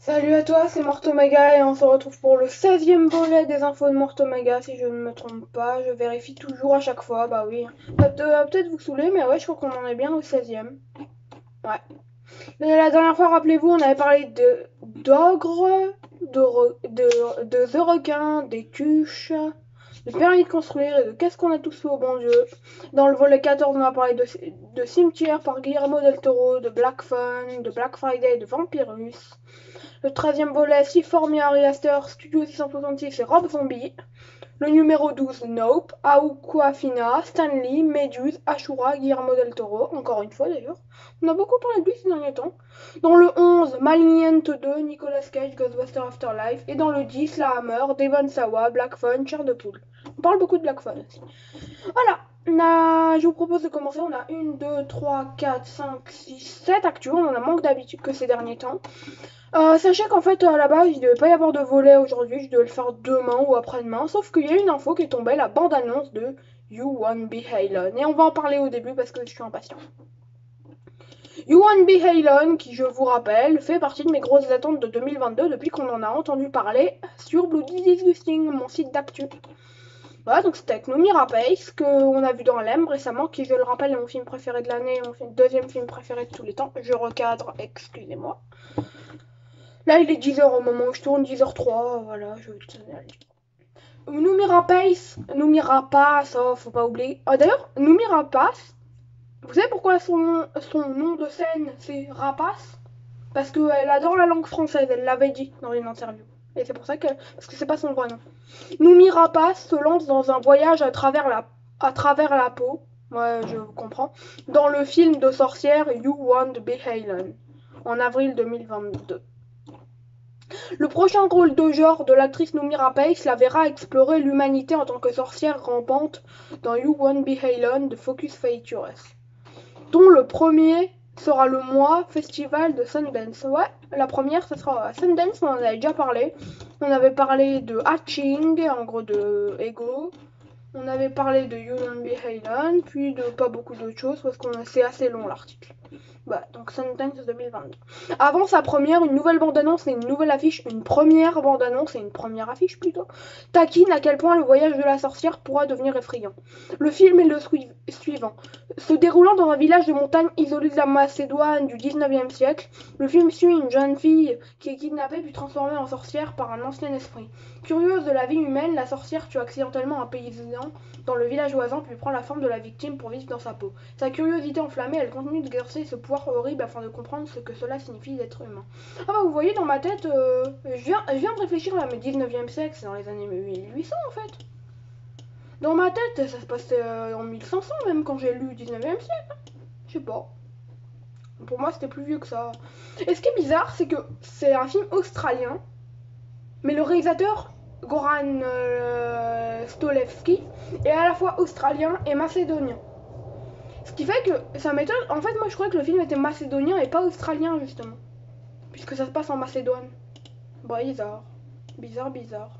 Salut à toi, c'est Mortomaga et on se retrouve pour le 16e volet des infos de Mortomaga, si je ne me trompe pas. Je vérifie toujours à chaque fois, bah oui. Peut-être vous saouler, mais ouais, je crois qu'on en est bien au 16e. Ouais. La dernière fois, rappelez-vous, on avait parlé d'ogres, de the requins, des tuches, de permis de construire et de qu'est-ce qu'on a tous fait au bon Dieu. Dans le volet 14, on a parlé de Cimetière par Guillermo del Toro, de Black Phone, de Black Friday, de Vampirus. Le 13e volet, Siformia Reaster, Studio 666 et Rob Zombie. Le numéro 12, Nope, Aquafina, Stanley, Meduse, Ashura, Guillermo del Toro, encore une fois d'ailleurs. On a beaucoup parlé de lui ces derniers temps. Dans le 11, Malignant 2, Nicolas Cage, Ghostbuster Afterlife. Et dans le 10, La Hammer, Devon Sawa, Black Phone, Chair de Poule. On parle beaucoup de Black Phone aussi. Voilà, je vous propose de commencer. On a 1, 2, 3, 4, 5, 6, 7 actus. On en a moins d'habitude que ces derniers temps. Sachez qu'en fait, à la base, il devait pas y avoir de volet aujourd'hui, je devais le faire demain ou après-demain, sauf qu'il y a une info qui est tombée, la bande-annonce de You Won't Be Halen. Et on va en parler au début parce que je suis impatient. You Won't Be Halen, qui je vous rappelle, fait partie de mes grosses attentes de 2022 depuis qu'on en a entendu parler sur Bloody Disgusting, mon site d'actu. Voilà, donc c'était avec Noomi Rapace, qu'on a vu dans Lem récemment, qui je le rappelle est mon film préféré de l'année, mon deuxième film préféré de tous les temps. Je recadre, excusez-moi. Là, il est 10h au moment où je tourne, 10h03, voilà, je vais te donner la liste. Noumi Rapace, oh, faut pas oublier. Oh, d'ailleurs, Noumi Rapace, vous savez pourquoi son nom de scène c'est Rapace? Parce qu'elle adore la langue française, elle l'avait dit dans une interview. Et c'est pour ça que. Parce que c'est pas son vrai nom. Noumi Rapace se lance dans un voyage à travers la peau, ouais, je comprends, dans le film de sorcière You Won't Be Halen, en avril 2022. Le prochain rôle de genre de l'actrice Noomi Rapace la verra explorer l'humanité en tant que sorcière rampante dans You Won't Be Halen de Focus Features, dont le premier sera le mois festival de Sundance. Ouais, la première, ce sera à Sundance, on en avait déjà parlé. On avait parlé de Hatching, en gros de Ego. On avait parlé de You Won't Be Halen, puis de pas beaucoup d'autres choses parce que c'est assez long l'article. Bah, donc Sundance 2022. Avant sa première, une nouvelle bande-annonce et une nouvelle affiche, une première bande-annonce et une première affiche plutôt, taquine à quel point le voyage de la sorcière pourra devenir effrayant. Le film est le suivant. Se déroulant dans un village de montagne isolé de la Macédoine du 19e siècle, le film suit une jeune fille qui est kidnappée puis transformée en sorcière par un ancien esprit. Curieuse de la vie humaine, la sorcière tue accidentellement un paysan dans le village voisin puis prend la forme de la victime pour vivre dans sa peau. Sa curiosité enflammée, elle continue d'exercer ce pouvoir horrible afin de comprendre ce que cela signifie d'être humain. Ah bah vous voyez dans ma tête, je viens de réfléchir là, mais 19e siècle, c'est dans les années 1800 en fait. Dans ma tête, ça se passait en 1500 même quand j'ai lu 19e siècle. Je sais pas. Pour moi c'était plus vieux que ça. Et ce qui est bizarre, c'est que c'est un film australien, mais le réalisateur, Goran Stolevski, est à la fois australien et macédonien. Ce qui fait que ça m'étonne. En fait, moi je croyais que le film était macédonien et pas australien, justement. Puisque ça se passe en Macédoine. Bizarre. Bizarre.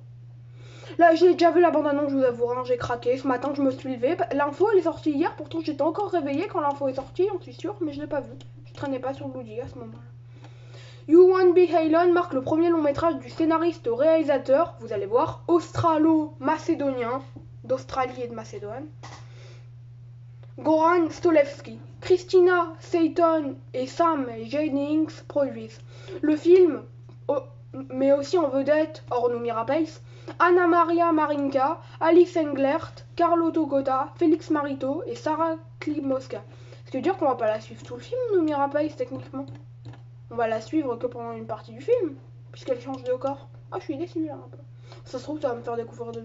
Là, j'ai déjà vu la bande-annonce, je vous avoue, hein, j'ai craqué. Ce matin, je me suis levée. L'info, elle est sortie hier, pourtant j'étais encore réveillée quand l'info est sortie, j'en suis sûre, mais je l'ai pas vue. Je traînais pas sur Bloody à ce moment-là. You Won't Be Halen marque le premier long métrage du scénariste-réalisateur, vous allez voir, australo-macédonien, d'Australie et de Macédoine, Goran Stolevski. Christina Seyton et Sam Jennings produisent. Le film met aussi en vedette, hors Noomi Rapace, Anna Maria Marinka, Alice Englert, Carlo Togota, Félix Marito et Sarah Klimoska. Ce qui veut dire qu'on va pas la suivre tout le film, Noomi Rapace, techniquement. On va la suivre que pendant une partie du film, puisqu'elle change de corps. Ah, je suis déçue là un peu. Ça se trouve, ça va me faire découvrir de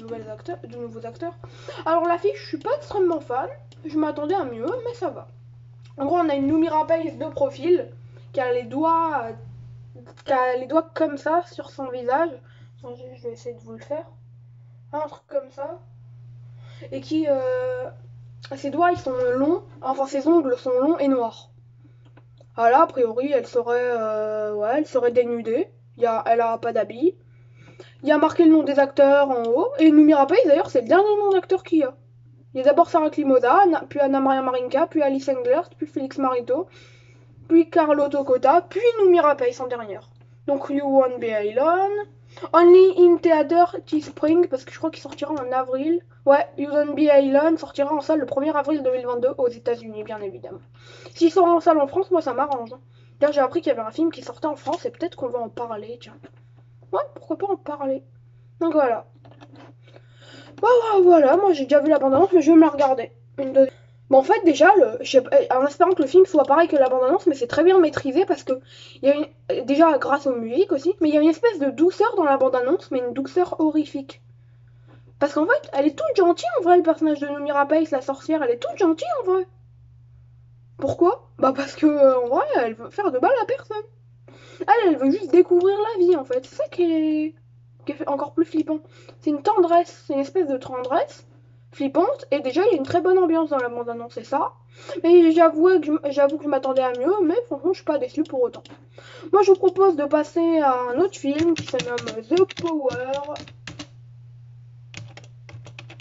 nouveaux acteurs. Alors l'affiche, je suis pas extrêmement fan. Je m'attendais à mieux, mais ça va. En gros, on a une Noomi Rapace de profil qui a les doigts comme ça sur son visage. Je vais essayer de vous le faire. Un truc comme ça. Et qui ses doigts ils sont longs, enfin ses ongles sont longs et noirs. Voilà, a priori, elle serait dénudée. Elle a pas d'habit. Il y a marqué le nom des acteurs en haut. Et Noomi Rapace, d'ailleurs, c'est le dernier nom d'acteur qu'il y a. Il y a d'abord Sarah Klimosa, puis Anna Maria Marinka, puis Alice Englert, puis Félix Marito, puis Carlo Tocota, puis Noomi Rapace en dernière. Donc You Won't Be Alone. Only in Theater this Spring, parce que je crois qu'il sortira en avril. Ouais, You Won't Be Alone sortira en salle le 1er avril 2022 aux États-Unis, bien évidemment. S'il sort en salle en France, moi ça m'arrange. D'ailleurs, j'ai appris qu'il y avait un film qui sortait en France et peut-être qu'on va en parler, tiens. Ouais, pourquoi pas en parler. Donc voilà. Voilà, moi j'ai déjà vu la bande-annonce, mais je vais me la regarder. Bon, en fait, déjà, en espérant que le film soit pareil que la bande-annonce, mais c'est très bien maîtrisé parce que il y a déjà grâce aux musiques aussi, mais il y a une espèce de douceur dans la bande-annonce, mais une douceur horrifique. Parce qu'en fait, elle est toute gentille en vrai, le personnage de Noomi Rapace, la sorcière, elle est toute gentille en vrai. Pourquoi? Bah parce que en vrai, elle veut faire de mal à personne. Elle veut juste découvrir la vie en fait. C'est ça qui est encore plus flippant. C'est une tendresse, c'est une espèce de tendresse flippante, et déjà il y a une très bonne ambiance dans la bande-annonce, c'est ça. Mais j'avoue que je m'attendais à mieux, mais franchement je suis pas déçue pour autant. Moi je vous propose de passer à un autre film qui se nomme The Power.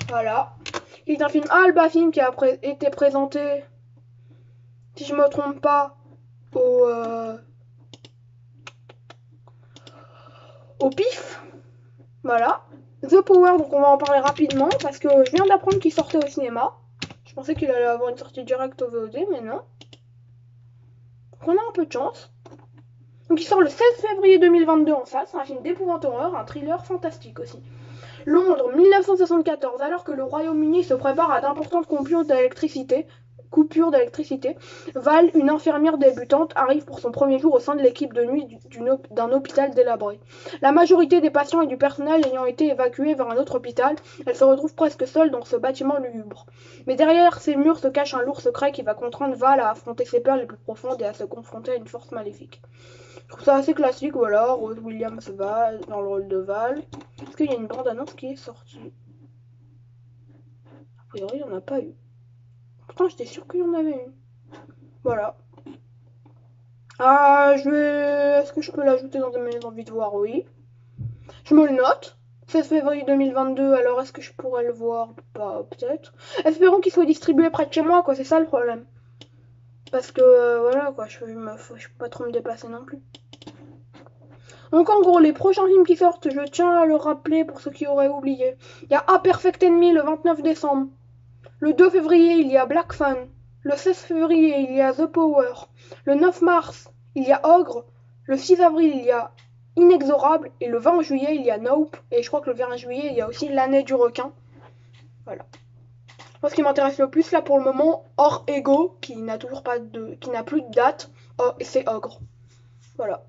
Voilà. Il est un film Alba Film qui a été présenté, si je me trompe pas, au PIF. Voilà. The Power, donc on va en parler rapidement parce que je viens d'apprendre qu'il sortait au cinéma. Je pensais qu'il allait avoir une sortie directe au VOD, mais non. Donc on a un peu de chance. Donc il sort le 16 février 2022 en salle. C'est un film d'épouvante horreur, un thriller fantastique aussi. Londres, 1974, alors que le Royaume-Uni se prépare à d'importantes coupures d'électricité, Val, une infirmière débutante, arrive pour son premier jour au sein de l'équipe de nuit d'un hôpital délabré. La majorité des patients et du personnel ayant été évacués vers un autre hôpital, elle se retrouve presque seule dans ce bâtiment lugubre. Mais derrière ces murs se cache un lourd secret qui va contraindre Val à affronter ses peurs les plus profondes et à se confronter à une force maléfique. Je trouve ça assez classique, voilà. Rose Williams Val dans le rôle de Val. Est-ce qu'il y a une bande-annonce qui est sortie? A priori, il n'y en a pas eu. Pourtant, j'étais sûre qu'il y en avait une. Voilà. Ah, Est-ce que je peux l'ajouter dans mes envies de voir? Oui. Je me le note. 16 février 2022, alors est-ce que je pourrais le voir? Pas, peut-être. Espérons qu'il soit distribué près de chez moi, quoi. C'est ça le problème. Parce que, voilà, quoi. Je peux pas trop me déplacer non plus. Donc en gros, les prochains films qui sortent, je tiens à le rappeler pour ceux qui auraient oublié. Il y a A Perfect Enemy le 29 décembre. Le 2 février, il y a Black Phone. Le 16 février, il y a The Power. Le 9 mars, il y a Ogre. Le 6 avril, il y a Inexorable. Et le 20 juillet, il y a Nope. Et je crois que le 20 juillet, il y a aussi L'année du requin. Voilà. Moi, ce qui m'intéresse le plus là pour le moment, hors Ego, qui n'a plus de date, c'est Ogre. Voilà.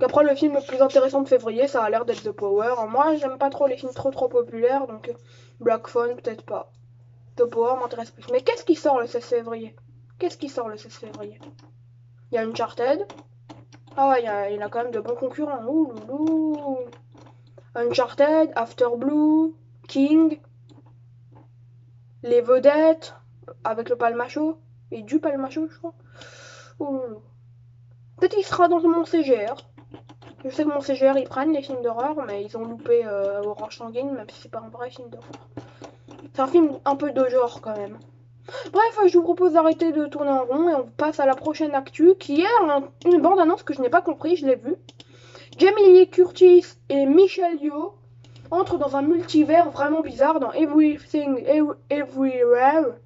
Après, le film le plus intéressant de février, ça a l'air d'être The Power. Moi, j'aime pas trop les films trop populaires, donc Black Phone, peut-être pas. The Power m'intéresse plus. Mais qu'est-ce qui sort le 16 février? Qu'est-ce qui sort le 16 février? Il y a Uncharted. Ah ouais, il y a quand même de bons concurrents. Ouh loulou. Uncharted, After Blue, King, Les Vedettes, avec le Palmacho, et du Palmacho, je crois. Ouh loulou. Peut-être qu'il sera dans mon CGR. Je sais que mon CGR, ils prennent les films d'horreur, mais ils ont loupé Orange Sanguine, même si c'est pas un vrai film d'horreur. C'est un film un peu de genre, quand même. Bref, je vous propose d'arrêter de tourner en rond et on passe à la prochaine actu, qui est une bande-annonce que je n'ai pas compris, je l'ai vue. Jamie Lee Curtis et Michelle Yeoh entrent dans un multivers vraiment bizarre dans Everything, Everywhere,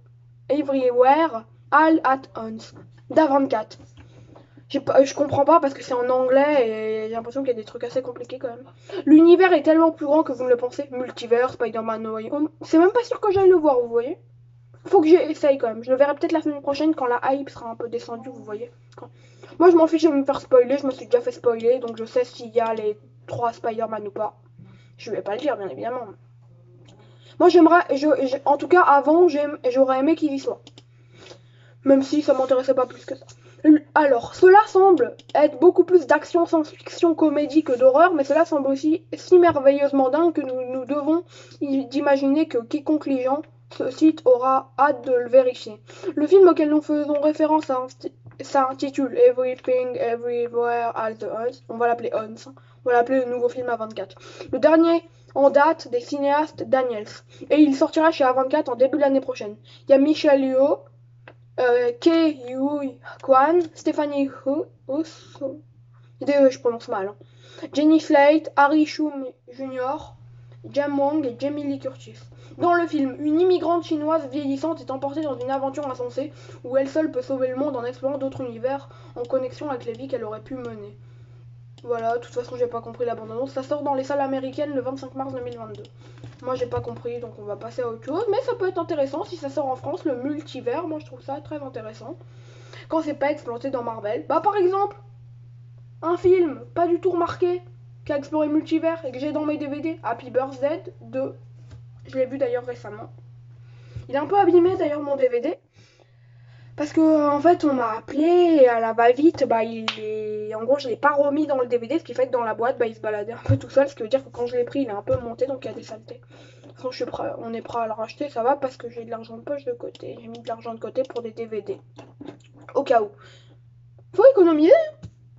All at Once, d'A24. Je comprends pas parce que c'est en anglais et j'ai l'impression qu'il y a des trucs assez compliqués quand même. L'univers est tellement plus grand que vous ne le pensez. Multivers, Spider-Man No Way Home. C'est même pas sûr que j'aille le voir, vous voyez. Faut que j'essaye quand même. Je le verrai peut-être la semaine prochaine quand la hype sera un peu descendue, vous voyez. Moi je m'en fiche de me faire spoiler, je me suis déjà fait spoiler, donc je sais s'il y a les 3 Spider-Man ou pas. Je vais pas le dire bien évidemment. Moi j'aimerais, en tout cas avant j'aurais aimé qu'il y soit. Même si ça m'intéressait pas plus que ça. Alors, cela semble être beaucoup plus d'action, science-fiction, comédie que d'horreur, mais cela semble aussi si merveilleusement dingue que nous devons d'imaginer que quiconque lisant ce site aura hâte de le vérifier. Le film auquel nous faisons référence s'intitule Everything, Everywhere, All at Once. On va l'appeler Once. On va l'appeler le nouveau film A24. Le dernier en date des cinéastes Daniels. Et il sortira chez A24 en début de l'année prochaine. Il y a Michelle Yeoh, Ke Huy Quan, Stephanie Hsu, Je prononce mal. Hein. Jenny Slate, Harry Shum Jr., James Wong et Jamie Lee Curtis. Dans le film, une immigrante chinoise vieillissante est emportée dans une aventure insensée où elle seule peut sauver le monde en explorant d'autres univers en connexion avec les vies qu'elle aurait pu mener. Voilà, de toute façon j'ai pas compris la bande-annonce. Ça sort dans les salles américaines le 25 mars 2022. Moi j'ai pas compris donc on va passer à autre chose. Mais ça peut être intéressant si ça sort en France, le multivers. Moi je trouve ça très intéressant. Quand c'est pas exploité dans Marvel. Bah par exemple, un film pas du tout remarqué qui a exploré le multivers et que j'ai dans mes DVD, Happy Birthday 2. Je l'ai vu d'ailleurs récemment. Il est un peu abîmé d'ailleurs mon DVD. Parce que en fait on m'a appelé et à la va-vite, en gros je l'ai pas remis dans le DVD, ce qui fait que dans la boîte il se baladait un peu tout seul, ce qui veut dire que quand je l'ai pris il est un peu monté donc il y a des saletés. De toute façon on est prêt à le racheter, ça va parce que j'ai de l'argent de poche de côté. J'ai mis de l'argent de côté pour des DVD. Au cas où. Faut économiser.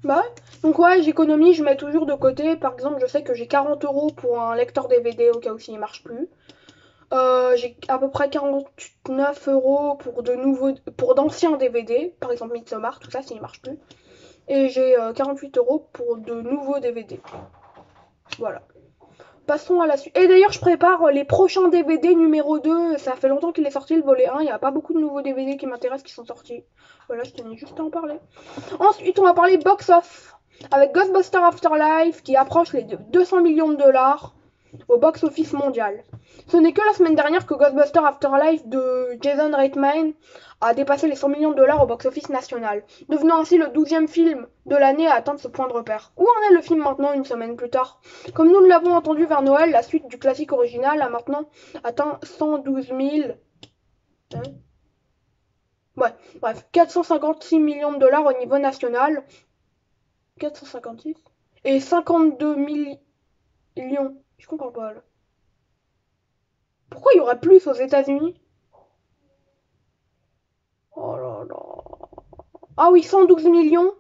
Bah donc ouais j'économise, je mets toujours de côté. Par exemple je sais que j'ai 40 € pour un lecteur DVD au cas où s'il ne marche plus. J'ai à peu près 49 € pour d'anciens DVD, par exemple Midsommar, tout ça, s'il ne marche plus. Et j'ai 48 € pour de nouveaux DVD. Voilà. Passons à la suite. Et d'ailleurs, je prépare les prochains DVD numéro 2. Ça fait longtemps qu'il est sorti le volet 1. Il n'y a pas beaucoup de nouveaux DVD qui m'intéressent qui sont sortis. Voilà, je tenais juste à en parler. Ensuite, on va parler box-off. Avec Ghostbusters Afterlife qui approche les 200 millions de dollars au box-office mondial. Ce n'est que la semaine dernière que Ghostbusters Afterlife de Jason Reitman a dépassé les 100 millions de dollars au box-office national, devenant ainsi le 12e film de l'année à atteindre ce point de repère. Où en est le film maintenant une semaine plus tard? Comme nous l'avons entendu vers Noël, la suite du classique original a maintenant atteint 112 000... Hein? Ouais, bref, 456 millions de dollars au niveau national. 456 et 52 millions. Je comprends pas là. Pourquoi il y aurait plus aux États-Unis? Oh là là. Ah oui, 112 millions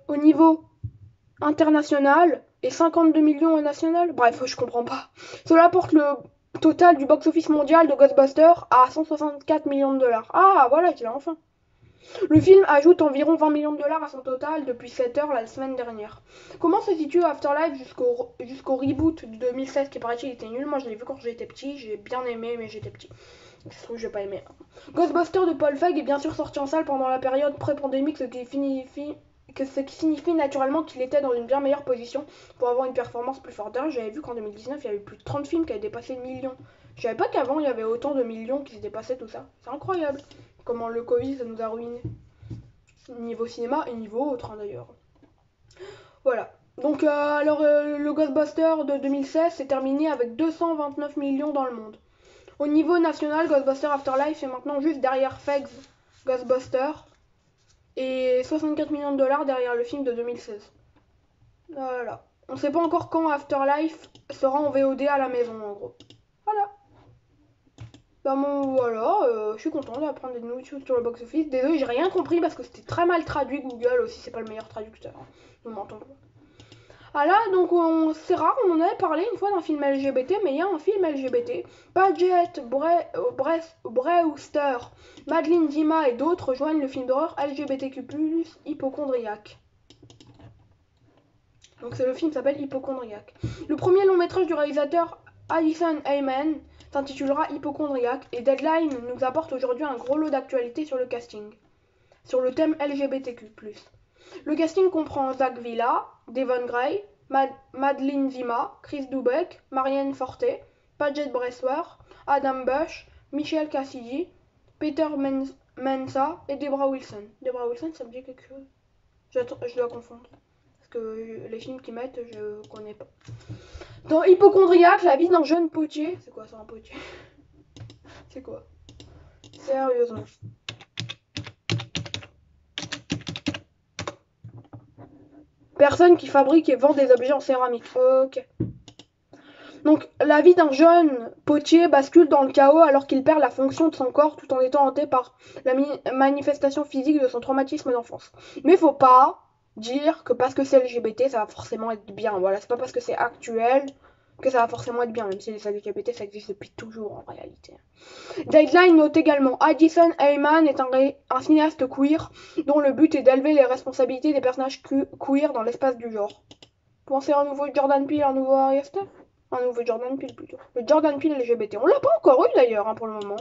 au niveau international et 52 millions au national. Bref, je comprends pas. Cela porte le total du box-office mondial de Ghostbusters à 164 millions de dollars. Ah, voilà, je l'ai enfin. Le film ajoute environ 20 millions de dollars à son total depuis 7 heures la semaine dernière. Comment se situe Afterlife jusqu'au reboot de 2016 qui paraît-il était nul? Moi je l'ai vu quand j'étais petit, j'ai bien aimé mais j'étais petit. Je trouve que j'ai pas aimé. Ghostbusters de Paul Feig est bien sûr sorti en salle pendant la période pré-pandémique, ce qui signifie naturellement qu'il était dans une bien meilleure position pour avoir une performance plus forte. D'ailleurs, j'avais vu qu'en 2019, il y avait plus de 30 films qui avaient dépassé le million. Je savais pas qu'avant, il y avait autant de millions qui se dépassaient tout ça. C'est incroyable comment le Covid, ça nous a ruinés. Niveau cinéma et niveau autre, hein, d'ailleurs. Voilà. Donc, le Ghostbuster de 2016 s'est terminé avec 229 millions dans le monde. Au niveau national, Ghostbusters Afterlife est maintenant juste derrière Feig's Ghostbusters et 64 millions de dollars derrière le film de 2016. Voilà. On sait pas encore quand Afterlife sera en VOD à la maison, en gros. Voilà. Bah bon, voilà, je suis content d'apprendre des nouveaux choses sur le box-office. Désolé, j'ai rien compris parce que c'était très mal traduit. Google aussi, c'est pas le meilleur traducteur. Nous mentons pas. Ah là, donc c'est rare, on en avait parlé une fois d'un film LGBT, mais il y a un film LGBT. Paget Brewster, Madeline Zima et d'autres rejoignent le film d'horreur LGBTQ+, Hypochondriac. Donc le film s'appelle Hypochondriac. Le premier long métrage du réalisateur Alison Heyman s'intitulera Hypochondriac et Deadline nous apporte aujourd'hui un gros lot d'actualités sur le casting, sur le thème LGBTQ+. Le casting comprend Zach Villa, Devon Gray, Madeline Zima, Chris Dubeck, Marianne Forte, Paget Brewster, Adam Bush, Michelle Cassidy, Peter Mensa et Debra Wilson. Debra Wilson, ça me dit quelque chose? Je dois confondre. Parce que les films qu'ils mettent, je connais pas. Dans Hypochondriac, la vie d'un jeune potier. C'est quoi ça, un potier? C'est quoi? Sérieusement. Personne qui fabrique et vend des objets en céramique. Ok. Donc, la vie d'un jeune potier bascule dans le chaos alors qu'il perd la fonction de son corps tout en étant hanté par la manifestation physique de son traumatisme d'enfance. Mais faut pas dire que parce que c'est LGBT, ça va forcément être bien. Voilà, c'est pas parce que c'est actuel Que ça va forcément être bien, même si les LGBT ça existe depuis toujours en réalité. Deadline note également Addison Heyman est un cinéaste queer dont le but est d'élever les responsabilités des personnages queer dans l'espace du genre. Pensez à un nouveau Jordan Peele, un nouveau Ari Aster. Un nouveau Jordan Peele plutôt. Le Jordan Peele LGBT. On l'a pas encore eu d'ailleurs pour le moment.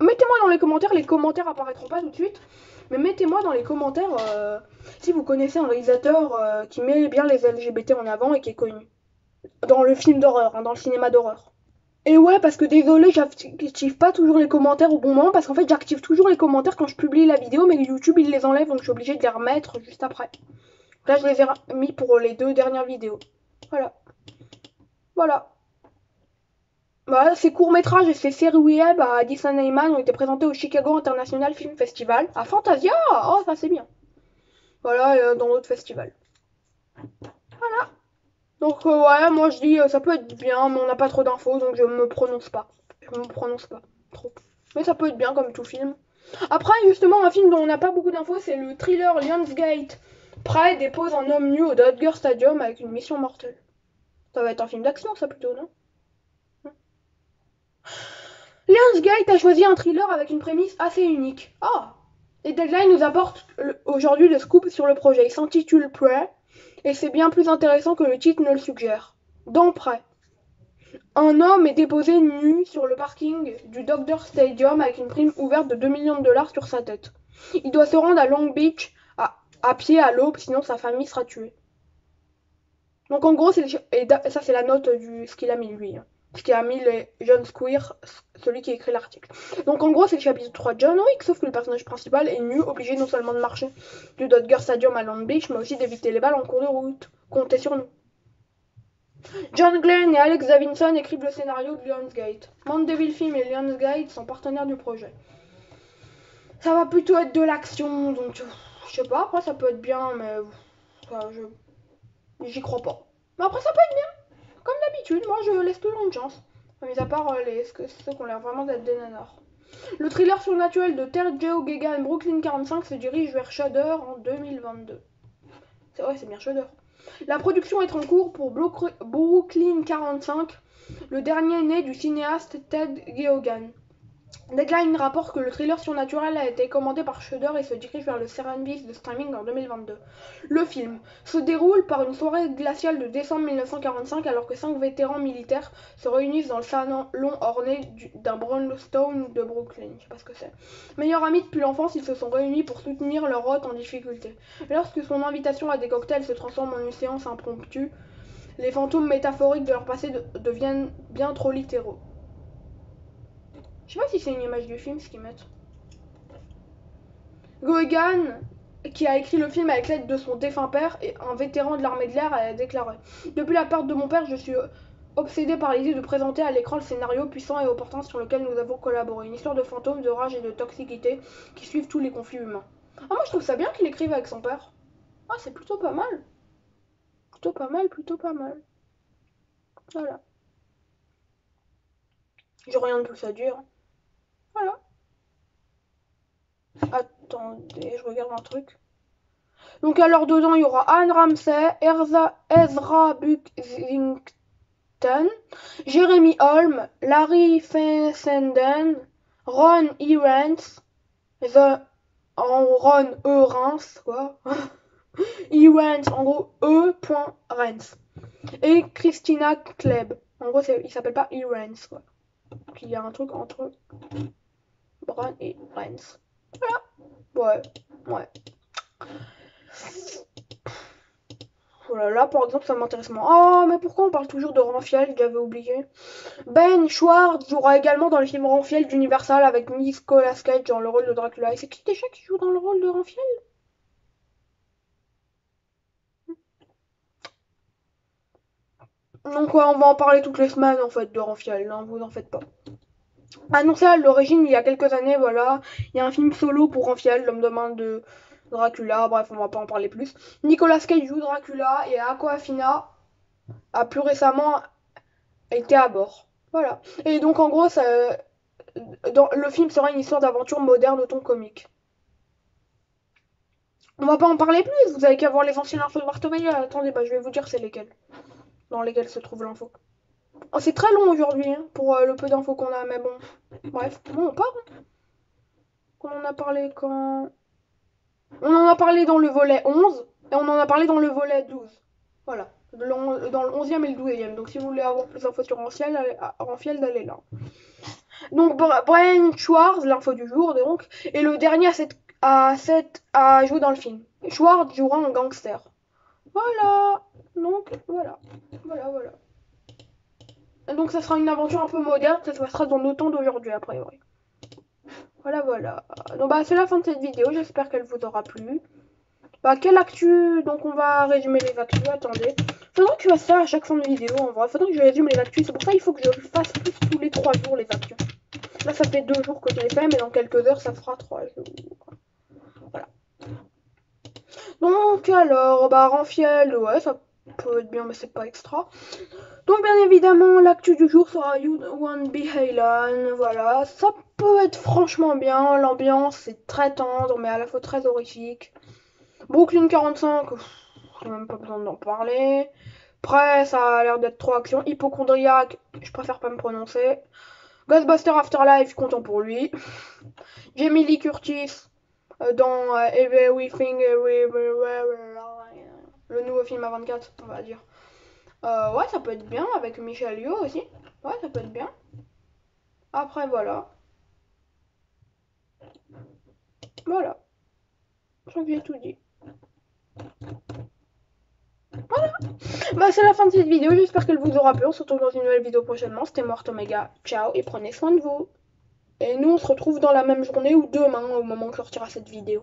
Mettez-moi dans les commentaires apparaîtront pas tout de suite. Mais mettez-moi dans les commentaires si vous connaissez un réalisateur qui met bien les LGBT en avant et qui est connu. Dans le film d'horreur, dans le cinéma d'horreur. Et ouais, parce que désolé, j'active pas toujours les commentaires au bon moment, parce qu'en fait j'active toujours les commentaires quand je publie la vidéo, mais YouTube il les enlève, donc je suis obligée de les remettre juste après. Là je les ai mis pour les 2 dernières vidéos. Voilà. Voilà. Voilà, ces courts-métrages et ces séries web à Addison Heyman ont été présentés au Chicago International Film Festival, à Fantasia. Oh, ça c'est bien. Voilà, et dans d'autres festivals. Voilà. Donc ouais, moi je dis ça peut être bien, mais on n'a pas trop d'infos, donc je me prononce pas. Je me prononce pas trop. Mais ça peut être bien comme tout film. Après, justement, un film dont on n'a pas beaucoup d'infos, c'est le thriller Lionsgate. Pride dépose un homme nu au Dodger Stadium avec une mission mortelle. Ça va être un film d'action, ça plutôt, non? Lionsgate a choisi un thriller avec une prémisse assez unique. Ah! Et Deadline nous apporte aujourd'hui le scoop sur le projet. Il s'intitule Prey, et c'est bien plus intéressant que le titre ne le suggère. Dans Prey, un homme est déposé nu sur le parking du Dodger Stadium avec une prime ouverte de 2 millions de dollars sur sa tête. Il doit se rendre à Long Beach à pied à l'aube, sinon sa famille sera tuée. Donc en gros, et ça c'est la note ce qu'il a mis lui. Ce qu'il a mis les John Squire, celui qui a écrit l'article. Donc en gros, c'est le chapitre 3 de John Wick, sauf que le personnage principal est nu, obligé non seulement de marcher du Dodger Stadium à Long Beach, mais aussi d'éviter les balles en cours de route. Comptez sur nous. John Glenn et Alex Davidson écrivent le scénario de Lionsgate. Mandeville Film et Lionsgate sont partenaires du projet. Ça va plutôt être de l'action, donc je sais pas, après ça peut être bien, mais j'y crois pas. Mais après ça peut être bien, comme d'habitude, moi je laisse toujours une chance. Mis à part ceux qui ont l'air vraiment d'être des nanars. Le thriller surnaturel de Joe Gegan Brooklyn 45 se dirige vers Shudder en 2022. C'est vrai, c'est bien Shudder. La production est en cours pour Brooklyn 45, le dernier né du cinéaste Ted Geoghegan. Deadline rapporte que le thriller surnaturel a été commandé par Shudder et se dirige vers le service de streaming en 2022. Le film se déroule par une soirée glaciale de décembre 1945 alors que 5 vétérans militaires se réunissent dans le salon orné d'un brownstone de Brooklyn. Je sais pas ce que c'est. Meilleurs amis depuis l'enfance, ils se sont réunis pour soutenir leur hôte en difficulté. Lorsque son invitation à des cocktails se transforme en une séance impromptue, les fantômes métaphoriques de leur passé deviennent bien trop littéraux. Je sais pas si c'est une image du film ce qu'ils mettent. Geoghegan, qui a écrit le film avec l'aide de son défunt père, et un vétéran de l'armée de l'air, a déclaré: Depuis la perte de mon père, je suis obsédé par l'idée de présenter à l'écran le scénario puissant et opportun sur lequel nous avons collaboré. Une histoire de fantômes, de rage et de toxicité qui suivent tous les conflits humains. Ah, moi je trouve ça bien qu'il écrive avec son père. Ah, c'est plutôt pas mal. Plutôt pas mal, plutôt pas mal. Voilà. J'ai rien de plus à dire. Voilà. Attendez, je regarde un truc. Donc alors dedans il y aura Anne Ramsey, Ezra Buxington, Jeremy Holm, Larry Fessenden, Ron E. Rance, Ron E. Rance, quoi. E. Rance, en gros E. Rance. Et Christina Kleb. En gros il s'appelle pas E. Rance, quoi. Donc il y a un truc entre Ron et Rance. Voilà. Ouais. Voilà, là par exemple ça m'intéresse moins. Oh mais pourquoi on parle toujours de Renfield, j'avais oublié. Ben Schwartz jouera également dans le film Renfield d'Universal avec Nicolas Cage dans le rôle de Dracula. Et c'est qui déjà qui joue dans le rôle de Renfield? Donc ouais, on va en parler toutes les semaines en fait de Renfield, hein, vous en faites pas. Annoncé à l'origine il y a quelques années, voilà, il y a un film solo pour Renfield, l'homme de main de Dracula, bref on va pas en parler plus. Nicolas Cage joue Dracula et Aquafina a plus récemment été à bord. Voilà. Et donc en gros, le film sera une histoire d'aventure moderne au ton comique. On va pas en parler plus, vous avez qu'à voir les anciennes infos de Bartomeu. Attendez, je vais vous dire c'est lesquelles. Dans lesquelles se trouve l'info. Oh, c'est très long aujourd'hui hein, pour le peu d'infos qu'on a, mais bon. Bref, bon, on part. Hein. On en a parlé quand... On en a parlé dans le volet 11 et on en a parlé dans le volet 12. Voilà. Dans le 11e et le 12e. Donc si vous voulez avoir plus d'infos sur Renfield, allez là. Donc Brian Schwartz, l'info du jour donc. Et le dernier à jouer dans le film. Schwartz jouera en gangster. Voilà. Donc voilà. Voilà. Et donc ça sera une aventure un peu moderne. Ça se passera dans nos temps d'aujourd'hui a priori. Voilà. Donc bah c'est la fin de cette vidéo. J'espère qu'elle vous aura plu. Bah, quelle actu? Donc, on va résumer les actus. Attendez. Faudrait que je fasse ça à chaque fin de vidéo en vrai. Faudrait que je résume les actus. C'est pour ça qu'il faut que je fasse plus tous les 3 jours les actus. Là, ça fait 2 jours que je l'ai fait, mais dans quelques heures, ça fera 3 jours. Voilà. Donc, alors, bah, Renfield, ouais, ça peut être bien, mais c'est pas extra. Donc, bien évidemment, l'actu du jour sera You Won't Be Halen. Voilà. Ça peut être franchement bien. L'ambiance est très tendre, mais à la fois très horrifique. Brooklyn 45, j'ai même pas besoin d'en parler. Après, ça a l'air d'être trop action. Hypochondriac, je préfère pas me prononcer. Ghostbuster Afterlife, content pour lui. Jamie Lee Curtis dans Everything Everywhere, le nouveau film à 24, on va dire. Ouais, ça peut être bien avec Michelle Yeoh aussi. Ouais, ça peut être bien. Après, voilà. Voilà. Je crois que j'ai tout dit. Bah, c'est la fin de cette vidéo. J'espère qu'elle vous aura plu. On se retrouve dans une nouvelle vidéo prochainement. C'était Mort Omega. Ciao et prenez soin de vous. Et nous, on se retrouve dans la même journée ou demain au moment où sortira cette vidéo.